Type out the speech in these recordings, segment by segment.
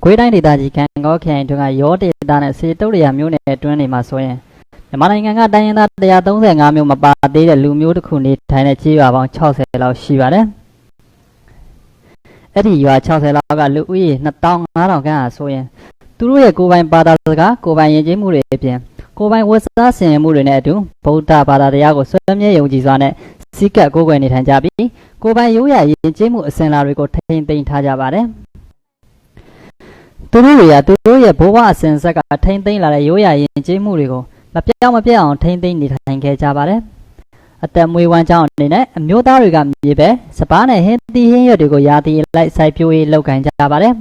ခွေးတိုင်းဒေသကြီးကံကောခရိုင်တွင်ကရောဒေသနဲ့စေတုတ်ရမျိုးနယ်အတွင်းတွေမှာဆိုရင်မြန်မာနိုင်ငံကတိုင်းရင်းသား135မျိုးမပါသေးတဲ့လူမျိုးတစ်ခုနေထိုင်တဲ့ကြေးရွာပေါင်း60လောက်ရှိပါတယ်။အဲ့ဒီရွာ60လောက်ကလူဦးရေ2500ခန့်ဟာဆိုရင်သူတို့ရဲ့ကိုယ်ပိုင်ဘာသာစကားကိုယ်ပိုင်ယဉ်ကျေးမှုတွေအပြင်ကိုယ်ပိုင်ဝတ်စားဆင်မှုတွေနဲ့အတူဗုဒ္ဓဘာသာတရားကိုဆွေးမြဲယုံကြည်စွာနဲ့စည်းကပ်ကိုးကွယ်နေထိုင်ကြပြီးကိုယ်ပိုင်ရိုးရာယဉ်ကျေးမှုအစဉ်အလာတွေကိုထိန်းသိမ်းထားကြပါတယ်။သူတို့တွေကသူတို့ရဲ့ဘဝအစဉ်ဆက်ကထိန်းသိမ်းလာတဲ့ရိုးရာယဉ်ကျေးမှုတွေကိုမပြောင်းမပြတ်အောင်ထိန်းသိမ်းနေထိုင်ခဲ့ကြပါတယ်။အသက်မွေးဝမ်းကြောင်းအနေနဲ့အမျိုးသားတွေကမြေပဲစပားနဲ့ဟင်းသီးဟင်းရွက်တွေကိုရာသီလိုက်စိုက်ပျိုးရေးလုပ်ကိုင်ကြပါတယ်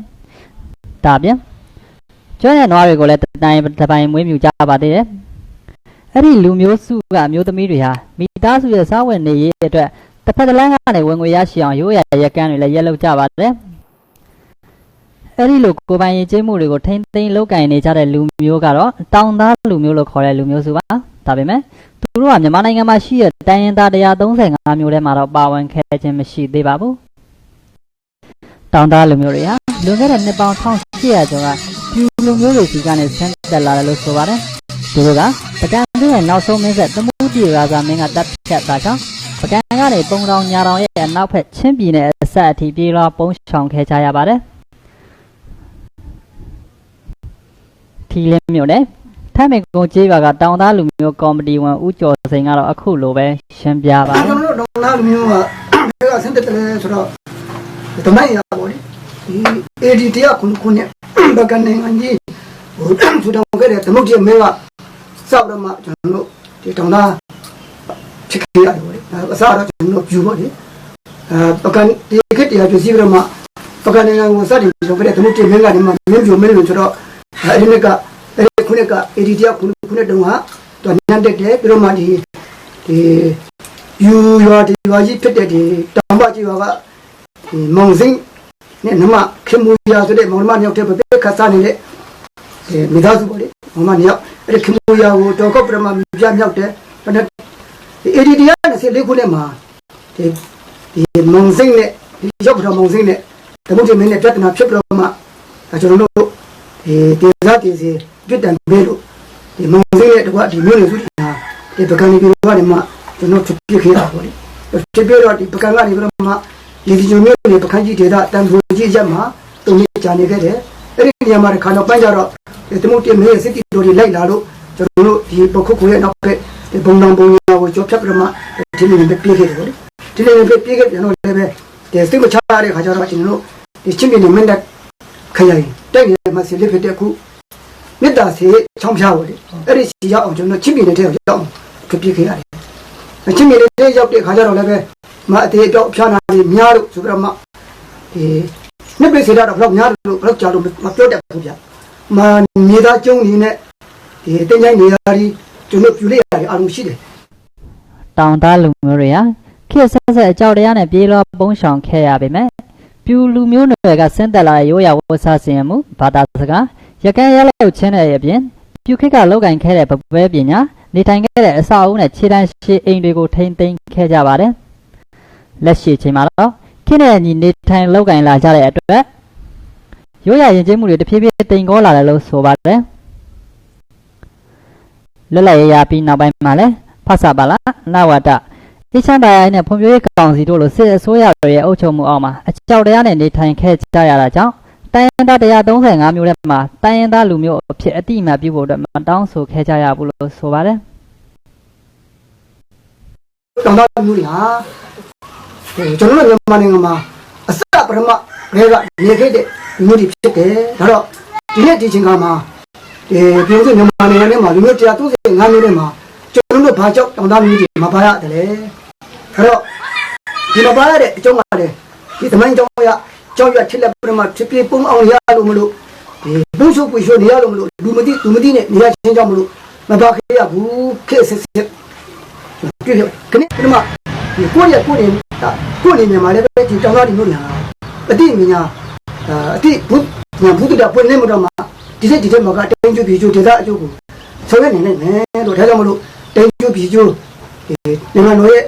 ။ဒါပြင်ကျွမ်းရနွားတွေကိုလည်းတပိုင်မွေးမြူကြပါသေးတယ်။အဲ့ဒီလူမျိုးစုကအမျိုးသမီးတွေဟာမိသားစုရဲ့စားဝတ်နေရေးအတွက်တစ်ဖက်တစ်လမ်းကနေဝင်ငွေရရှိအောင်ရိုးရာရက်ကန်းတွေလည်းရက်လုပ်ကြပါတယ်။အဲ့ဒီလိုကိုယ်ပိုင်ယဉ်ကျေးမှုတွေကိုထိန်းသိမ်းလုပ်ကိုင်နေကြတဲ့လူမျိုးကတော့တောင်သားလူမျိုးလို့ခေါ်တဲ့လူမျိုးစုပါဒါပေမဲ့သူတို့ကမြန်မာနိုင်ငံမှာရှိတဲ့တိုင်းရင်းသား135မျိုးထဲမှာတော့ပါဝင်ခဲ့ခြင်းမရှိသေးပါဘူးတောင်သားလူမျိုးတွေဟာလွန်ခဲ့တဲ့နှစ်ပေါင်း1800ကျော်ကပြူလူမျိုးတွေစီကနေဆင်းသက်လာတယ်လို့ဆိုပါတယ်သူတို့ကပကံပြည်ရဲ့နောက်ဆုံးမင်းဆက်သမုဒ္ဒရာဇာမင်းကတပ်ဖြတ်တာကြောင့်ပကံကနေပုံတောင်ညာတောင်ရဲ့အနောက်ဘက်ချင်းပြည်နယ်အဆက်အထိပြေးလွှားပုံရှောင်ခဲ့ကြရပါတယ်ထီလင်းမျိုးနဲ့ထမ်းမေကုန်းကျေးရွာကတောင်သားလူမျိုးကော်မတီဝင်ဦးကျော်စိန်ကတော့အခုလိုပဲရှင်းပြပါကျွန်တော်တို့တောင်သားလူမျိုးကဆင်းသက်တယ်ဆိုတော့တမိုင်းရပါဘောလေဒီ AD တရားခုနှစ်ဘကနေငန်းကြီးဟိုထူထောင်ခဲ့တဲ့သမုဒ္ဒရာမင်းကစောက်တော့မှကျွန်တော်တို့ဒီတောင်သားဖြစ်ခဲ့ရတယ်ဘောလေအစားတော့ကျွန်တော်ယူပါလေပကန်ဒီခေတ်တရားပြစီပြီးတော့မှပကနေငန်းကိုစတင်ပြီးတော့ခဲ့တဲ့သမုဒ္ဒရာမင်းကနေမှမင်းပြိုမင်းလို့ဆိုတော့အဲ့ဒီကခုနှစ်က AD တရားခုနှစ်တုန်းကသူညံတက်တယ်ပြီးတော့မှဒီယူရွာဒီရွာကြီးဖြစ်တဲ့ဒီတောင်ပကြီးရွာကဒီမောင်စိမ့်နဲ့နမခင်မူရာဆိုတဲ့မောင်မမြောက်တဲ့ပြက်ခတ်စားနေတဲ့မိသားစုပေါ့လေမောင်မမြောက်အဲ့ဒီခင်မူရာကိုတော်ကော့ပရမပြမြောက်တယ်ဒီ AD တရား24ခုနှစ်မှာဒီမောင်စိမ့်နဲ့ဒီရောက်တော့မောင်စိမ့်နဲ့တမုတ်မင်းနဲ့ပြဿနာဖြစ်ပြီးတော့မှကျွန်တော်တို့ဒီစားတီစီပြစ်ဒဏ်ပေးလို့ဒီမောင်စိမ့်ရဲ့တကွာဒီမျိုးတွေစုတာဒီပကံဒီပြောကနေမှကျွန်တော်ပြစ်ခဲ့တာပေါ့လေပြစ်ပြီးတော့ဒီပကံကနေပြီးတော့မှဒီဒီမျိုးတွေပကံကြီးဒေတာတန်ဖိုးကြီးရက်မှာတုံးကြီးကြာနေခဲ့တယ်အဲ့ဒီနေရာမှာခါတော့ပန်းကြတော့ဒီတမုတ်တင်မင်းရဲ့စစ်တီတော်တွေလိုက်လာလို့ကျွန်တော်တို့ဒီပခုတ်ကိုရဲ့နောက်ကဒီဘုံတော်ဘုံရောကိုကြောဖြတ်ပြီးတော့မှဒီလိုမျိုးပြေးခဲ့တယ်ပေါ့လေဒီလိုမျိုးပြေးခဲ့ပြန်တော့လည်းပဲဒီစိတ်မချရတဲ့ခါကျတော့ကျွန်တော်တို့ဒီချင်းပြည်နယ်မင်းတပ်ခရိုင်တိုက်နယ်မှာဆီလစ်ဖြစ်တဲ့ခုမြစ်တာစီချောင်းဖျားပေါ့လေအဲ့ဒီစီရောက်အောင်ကျွန်တော်ချင်းပြည်နယ်ထဲရောက်အောင်ဖြစ်ပြခဲ့ရတယ်ချင်းပြည်နယ်ထဲရောက်တဲ့ခါကျတော့လည်းပဲမအသေးတော့ဖျားနာတွေများလို့ဆိုပြီးတော့မှဒီနှစ်ပြည့်စေတာတော့ဘလောက်များလို့ဘလောက်ကြာလို့မပြောတတ်ဘူးဗျမမြေသားကျုံနေနဲ့ဒီတင်ချိုင်းနေရာကြီးကျွန်တော်ပြူလိုက်ရတယ်အားလုံးရှိတယ်တောင်သားလူမျိုးတွေဟာခေတ်ဆက်ဆက်အကြောက်တရားနဲ့ပြေးလွှားပုံရှောင်ခဲ့ရပေမဲ့ပြူလူမျိုးတွေကဆင်းသက်လာတဲ့ရိုးရာဝတ်စားဆင်မှုဘာသာစကားရကန်းရလောက်ချင်းတဲ့အပြင်ပြူခေတ်ကလောက်ကင်ခဲ့တဲ့ပပွဲပညာနေထိုင်ခဲ့တဲ့အစာအုပ်နဲ့ခြေတန်းရှည်အိမ်တွေကိုထိမ့်သိမ်းခဲ့ကြပါတယ်လက်ရှိချိန်မှာတော့ခေတ်နဲ့ညီနေထိုင်လောက်ကင်လာကြတဲ့အတွက်ရိုးရာယဉ်ကျေးမှုတွေတဖြည်းဖြည်းတိမ်ကောလာတယ်လို့ဆိုပါတယ်လွတ်လပ်ရေးရပြီးနောက်ပိုင်းမှာလည်းဖဆပါလာနဝတအေးချမ်းတရားနဲ့ဖွံ့ဖြိုးရေးကောင်စီတို့လိုစစ်အစိုးရတွေရဲ့အုပ်ချုပ်မှုအောက်မှာအကြောက်တရားနဲ့နေထိုင်ခဲ့ကြရတာကြောင့်တိုင်းရင်းသား135မျိုးထဲမှာတိုင်းရင်းသားလူမျိုးအဖြစ်အတိအမှတ်ပြုဖို့အတွက်မတောင်းဆိုခဲ့ကြရဘူးလို့ဆိုပါတယ်တောင်သားမျိုးတွေဟာကျွန်တော်တို့မြန်မာနိုင်ငံမှာအစပရမရဲကနေခဲ့တဲ့မျိုးတွေဖြစ်တယ်ဒါတော့ဒီနေ့ဒီချိန်ကမှာပြည်သူမြန်မာနိုင်ငံထဲမှာလူမျိုး135မျိုးထဲမှာကျွန်တော်တို့ဘာကြောင့်တောင်သားမျိုးတွေမပါရတယ်လေအဲ့တော့ဒီမပါရတဲ့အကြောင်းကလည်းဒီသမိုင်းကြောင့်ကြောက်ရွံ့ချစ်လက်ပြမဖြစ်ပြပုံအောင်ရလို့မလို့ဒီဘုံချုပ်ပွေရှိုးနေရလို့မလို့လူမသိနဲ့နေရချင်းကြောင့်မလို့မပါခဲ့ရဘူးခေစစ်ပြည့်ခဏဒီမှာဒီကိုရမြန်မာလည်းပဲဒီတောင်သားတွေမျိုးညာအတိမညာအတိဘုညာဘုဒ္ဓတာပွင့်နေမှာတော့ဒီစိတ်ဒီထဲမှာကတိုင်းကျူပြည်ကျူဒေသအကျိုးကိုဆောင်ရနေနိုင်မယ်လို့ဒါကြောင့်မလို့တိုင်းကျူပြည်ကျူမြန်မာတို့ရဲ့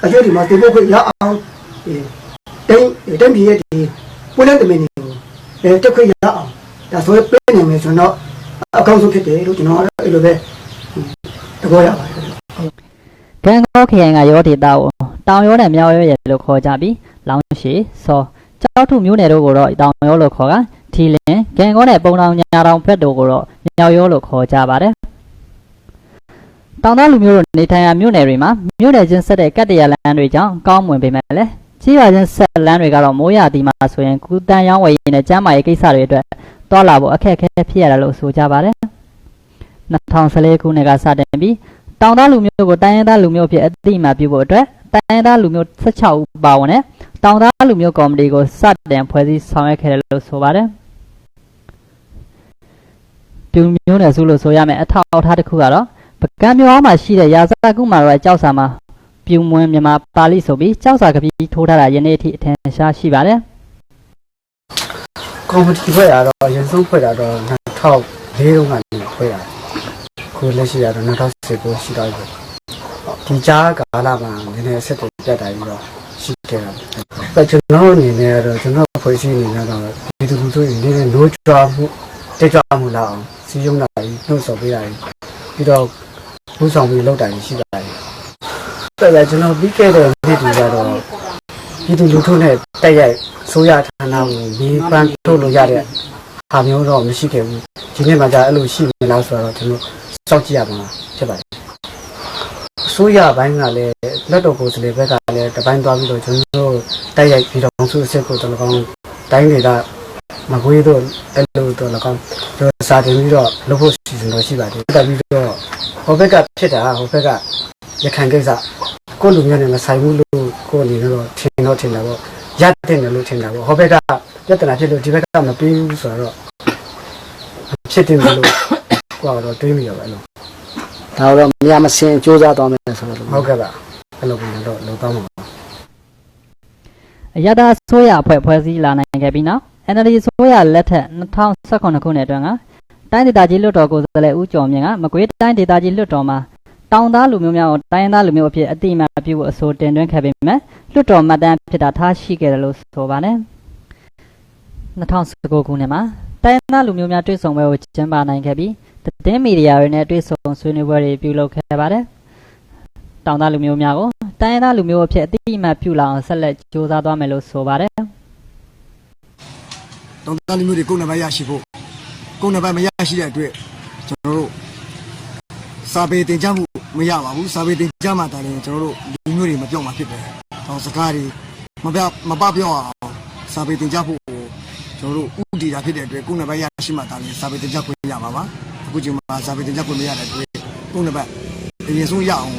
အကျိုးဒီမှာတေဖို့ခွင့်ရအောင်တိုင်းပြည်ရဲ့ဒီပွင့်တဲ့တမင်တွေကိုတက်ခွင့်ရအောင် ဒါဆိုရင်ပြင်နေမယ်ဆိုတော့အကောင့်ဆုံးဖြစ်တယ်လို့ကျွန်တော်အဲ့လိုပဲတကောရပါတယ် ကံကောခရိုင်ကရောဒေတာကိုတောင်ရောနဲ့မြောက်ရောရဲ့လို့ခေါ်ကြပြီးလောင်းရှည်စောကြောက်ထုမျိုးနယ်တို့ကိုတော့တောင်ရောလို့ခေါ်ကထီလင်းကံကောနဲ့ပုံတောင်ညာတောင်ဘက်တို့ကိုတော့မြောက်ရောလို့ခေါ်ကြပါတယ်တောင်သားလူမျိုးတို့နေထိုင်ရာမြို့နယ်တွေမှာမြို့နယ်ချင်းဆက်တဲ့ကတ္တရာလမ်းတွေကြောင့်ကောင်းမွန်ပေမဲ့လည်းကြီးရွာချင်းဆက်လမ်းတွေကတော့မိုးရသည်မှာဆိုရင်ကူတန်ရောင်းဝယ်ရေးနဲ့ကျန်းမာရေးကိစ္စတွေအတွက်တွာလာဖို့အခက်အခဲဖြစ်ရတာလို့ဆိုကြပါတယ်2014ခုနှစ်ကစတင်ပြီးတောင်သားလူမျိုးကိုတိုင်းရင်းသားလူမျိုးဖြစ်အသိအမှတ်ပြုဖို့အတွက်တိုင်းရင်းသားလူမျိုး16ဦးပါဝင်တဲ့တောင်သားလူမျိုးကော်မတီကိုစတင်ဖွဲ့စည်းဆောင်ရွက်ခဲ့တယ်လို့ဆိုပါတယ်ပြုံမျိုးနယ်စုလို့ဆိုရမယ်အထောက်အထားတစ်ခုကတော့ပကံမျိုးအောင်မှာရှိတဲ့ရာဇကုမာရောကြောက်စာမှာပြုံမွန်းမြန်မာပါဠိဆိုပြီးကြောက်စာကပီးထိုးထားတာယနေ့အထိအထင်ရှားရှိပါတယ်ကော်မတီဖွဲ့ရတော့ရင်ဆုံးဖွဲ့တာတော့2004တုန်းကနေဖွဲ့တာခုလက်ရှိရတော့2019ရှိတော့ပြီဒီကြားကာလမှာနည်းနည်းဆက်တက်ပြတ်တာပြီးတော့ရှိခဲ့တာပဲကျွန်တော်အနေနဲ့ကတော့ကျွန်တော်ဖွဲ့စည်းနေတော့ဒီတူဆိုရင်နည်းနည်းနိုးကြွမှုတက်ကြွမှုလာအောင်စီးရုံးလာပြီးနှုတ်ဆော်ပေးတာပြီးတော့ဘူးဆောင်ပြီးလောက်တာရှိပါတယ်ပဲကျွန်တော်ပြီးခဲ့တဲ့နေ့တွေကတော့ဒီလူထုနဲ့တက်ရိုက်ဆိုရဌာနကိုဒီပန်းထုတ်လို့ရတဲ့ဟာမျိုးတော့မရှိခဲ့ဘူးဒီနေ့မှကြာအဲ့လိုရှိနေလားဆိုတော့ကျွန်တော်စောင့်ကြည့်ရမှာဖြစ်ပါတယ်ဆိုရဘိုင်းကလည်းလက်တော်ကိုယ်စလေဘက်ကလည်းတပိုင်းသွားပြီးတော့ကျွန်တော်တက်ရိုက်ပြီးတော့ဆုအစ်ကိုတော့ကောင်းတိုင်းတွေကမကွေးတော့အဲ့လိုတော့လည်းကောင်းစာတင်ပြီးတော့လုပ်ဖို့စီစဉ်တော့ရှိပါတယ်တက်ပြီးတော့ဟိုဘက်ကဖြစ်တာဟိုဘက်ကရခိုင်ကိစ္စကိုလူမျိုးနဲ့မဆိုင်ဘူးလို့ကိုအနေနဲ့တော့ထင်တာပေါ့ရတဲ့တယ်လို့ထင်တာပေါ့ဟိုဘက်ကပြဿနာဖြစ်လို့ဒီဘက်ကမပြီးဘူးဆိုတော့ဖြစ်တယ်လို့ကိုကတော့တွေးမိရပါလို့ ဒါတော့မရမစင်စူးစမ်းသွားမယ်ဆိုတော့ ဟုတ်ကဲ့ပါအဲ့လိုပုံစံတော့လုံသွားမှာပါ အရသာဆိုရအဖွဲ့ဖွဲ့စည်းလာနိုင်ခဲ့ပြီးနောက် NLD ဆိုရလက်ထက်2019ခုနှစ်အတွင်းကတိုင်းဒေသကြီးလွှတ်တော်ကိုယ်စားလှယ်ဦးကျော်မြင့်ကမကွေးတိုင်းဒေသကြီးလွှတ်တော်မှာတောင်သားလူမျိုးများကိုတိုင်းသားလူမျိုးအဖြစ်အတိအမှတ်ပြုဖို့အဆိုတင်သွင်းခဲ့ပေမဲ့လွှတ်တော်မှတ်တမ်းဖြစ်တာထားရှိခဲ့တယ်လို့ဆိုပါတယ်2019ခုနှစ်မှာတိုင်းသားလူမျိုးများတွေ့ဆုံပွဲကိုကျင်းပနိုင်ခဲ့ပြီးသတင်းမီဒီယာတွေနဲ့တွေ့ဆုံဆွေးနွေးပွဲတွေပြုလုပ်ခဲ့ပါတယ်တောင်သားလူမျိုးများကိုတိုင်းသားလူမျိုးအဖြစ်အတိအမှတ်ပြုလာအောင်ဆက်လက်ကြိုးစားသွားမယ်လို့ဆိုပါတယ်တောင်သားလူမျိုးတွေကိုယ်နှံပါရရှိဖို့ကိုယ်နှံပါမရရှိတဲ့အတွက်ကျွန်တော်တို့စာပေတင်ကြားမှုမရပါဘူးစာပေတင်ကြားမှတာလည်းကျွန်တော်တို့လူမျိုးတွေမပြောင်းမှာဖြစ်တယ်။တော့စကားတွေမပပြောင်းအောင်စာပေတင်ကြားဖို့ကျွန်တော်တို့ဥတီတာဖြစ်တဲ့အတွက်ကိုယ်နှံပါရရှိမှတာလည်းစာပေတင်ကြားခွင့်ရပါပါ။အခုချိန်မှာစာပေတင်ကြားခွင့်မရတဲ့အတွက်ကိုယ်နှံပါအရင်ဆုံးရအောင်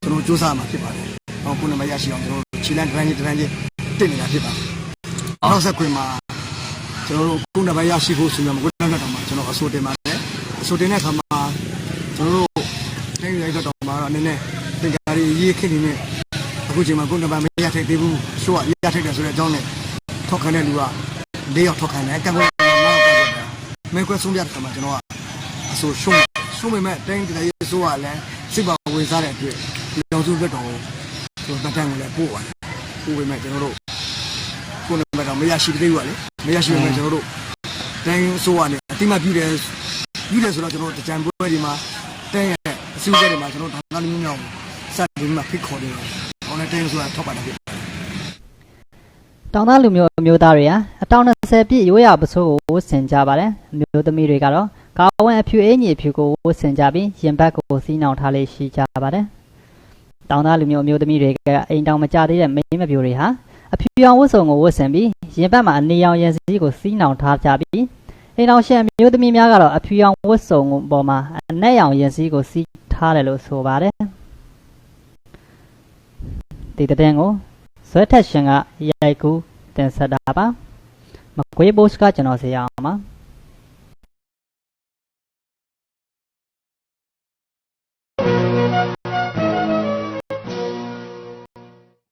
ကျွန်တော်စူးစမ်းမှာဖြစ်ပါတယ်။တော့ကိုယ်နှံပါရရှိအောင်ကျွန်တော်တို့ခြေလမ်းတန်းချင်းတင်နေတာဖြစ်ပါတယ်။နောက်ဆက်ခွင့်မှာကျွန်တော်တို့ကိုယ်နှံပါရရှိဖို့ဆိုရင်မကွေးတိုင်းတော့မှာကျွန်တော်အဆိုတင်ပါတယ်။အဆိုတင်တဲ့အခါမှာကျွန်တော်တို့တိုင်းရိုက်တော့မှာတော့နည်းနည်းတင်ကြရီရေးခင်းနေနဲ့အခုချိန်မှာကိုယ်နှံပါမရထိုက်သေးဘူးရှိုးရထိုက်တယ်ဆိုတဲ့အကြောင်းနဲ့ထောက်ခံတဲ့လူက၄ယောက်ထောက်ခံတယ်ကံကောင်းတော့ကောက်တယ်မင်းကွဆုံးပြတဲ့အခါမှာကျွန်တော်ကအဆိုရှုံးပေမဲ့တိုင်းဒေသရေးဆိုးကလည်းစစ်ပါဝင်စားတဲ့အတွက်ဒီတောင်စုလက်တော်ကိုကျွန်တော်တန်းကိုလည်းပို့ပါတယ်ပို့ပေမဲ့ကျွန်တော်တို့ကိုယ်နှံပါတော့မရရှိသေးဘူးကလေမရရှိပေမဲ့ကျွန်တော်တို့တိုင်းဆိုးကလည်းအတိမပြုတယ်ဆိုတော့ကျွန်တော်တကြံပွဲဒီမှာတိုင်းရဲ့အစည်းအဝေးတွေမှာကျွန်တော်ဒါနလူမျိုးစတင်မှာဖိတ်ခေါ်တယ်။ဟောလည်းတိုင်းဆိုတာထောက်ပါတယ်ဖြစ်။တောင်သားလူမျိုးအမျိုးသားတွေဟာအတောင်20ပြည့်ရိုးရာပစိုးကိုဝတ်ဆင်ကြပါတယ်။အမျိုးသမီးတွေကတော့ကာဝန်းအဖြူအင်ကြီးအဖြူကိုဝတ်ဆင်ကြပြီးရင်ဘတ်ကိုစီးနှောင်ထားလေးရှိကြပါတယ်။တောင်သားလူမျိုးအမျိုးသမီးတွေကအိမ်တောင်မကြသေးတဲ့မိန်းမပြိုတွေဟာအဖြူရောင်ဝတ်စုံကိုဝတ်ဆင်ပြီးရင်ဘတ်မှာအနေရောင်ရင်စည်းကိုစီးနှောင်ထားကြပြီးအိမ်တော်ရှင်မျိုးသမီးများကတော့အဖြူရောင်ဝတ်စုံပေါ်မှာအနက်ရောင်ရင်စည်းကိုစီးထားတယ်လို့ဆိုပါတယ်ဒီတဲ့ကိုဇွဲထက်ရှင်ကရိုက်ကူးတင်ဆက်တာပါမကွေးဘိုးစကကျွန်တော်စီအောင်ပါ